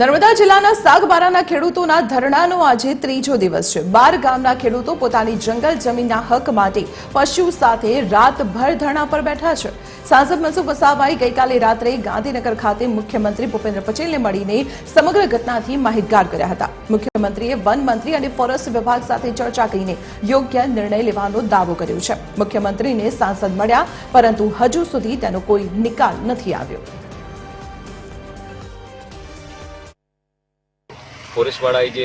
નર્મદા જિલ્લાના સાગબારાના ખેડૂતોના ધરણાનો આજે ત્રીજો દિવસ છે। 12 ગામના ખેડૂતો પોતાની જંગલ જમીનના હક માટે પશુ સાથે રાતભર ધરણા પર બેઠા છે। સાંસદ મનસુખ વસાવાએ ગઈકાલે રાત્રે ગાંધીનગર ખાતે મુખ્યમંત્રી ભૂપેન્દ્ર પટેલને મળીને સમગ્ર ઘટનાથી માહિતગાર કર્યા હતા। મુખ્યમંત્રીએ વન મંત્રી અને ફોરેસ્ટ વિભાગ સાથે ચર્ચા કરીને યોગ્ય નિર્ણય લેવાનો દાવો કર્યો છે। મુખ્યમંત્રીને સાંસદ મળ્યા, પરંતુ હજુ સુધી તેનો કોઈ નિકાલ નથી આવ્યો। ફોરેસ્ટવાળાએ જે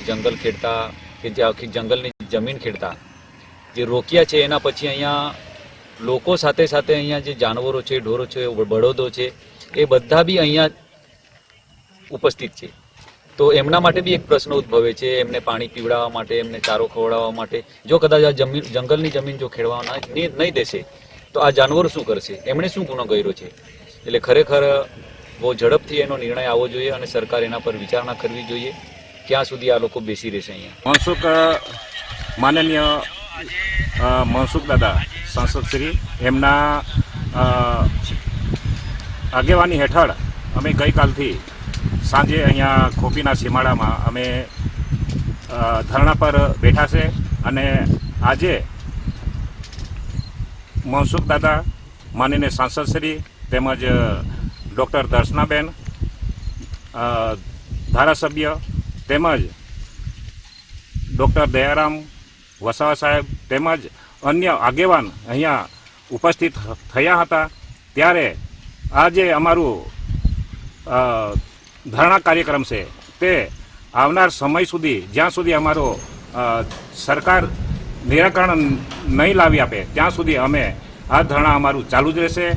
જંગલ ખેડતા કે જે આખી જંગલની જમીન ખેડતા જે રોક્યા છે, એના પછી અહીંયા લોકો સાથે સાથે અહીંયા જે જાનવરો છે, ઢોરો છે, બળદો છે, એ બધા બી અહીંયા ઉપસ્થિત છે। તો એમના માટે બી એક પ્રશ્ન ઉદ્ભવે છે, એમને પાણી પીવડાવવા માટે, એમને ચારો ખવડાવવા માટે। જો કદાચ આ જંગલની જમીન જો ખેડવા નહીં દેશે તો આ જાનવરો શું કરશે? એમણે શું ગુનો કર્યો છે? એટલે ખરેખર બહુ ઝડપથી એનો નિર્ણય આવવો જોઈએ અને સરકાર એના પર વિચારણા કરવી જોઈએ। ક્યાં સુધી આ લોકો બેસી રહેશે? અહીંયા માનનીય મનસુખ દાદા સાંસદ શ્રી એમના આગેવાની હેઠળ અમે ગઈકાલથી સાંજે અહીંયા ખોપીના સીમાડામાં અમે ધરણા પર બેઠા છે અને આજે મનસુખ દાદા, માનનીય સાંસદ શ્રી તેમજ ડૉક્ટર દર્શનાબેન, ધારાસભ્ય તેમજ ડૉક્ટર દયારામ વસાવા સાહેબ તેમજ અન્ય આગેવાન અહીંયા ઉપસ્થિત થયા હતા। ત્યારે આજે અમારું ધરણા કાર્યક્રમ છે તે આવનાર સમય સુધી, જ્યાં સુધી અમારો સરકાર નિરાકરણ નહીં લાવી આપે ત્યાં સુધી અમે આ ધરણા અમારું ચાલુ જ રહેશે।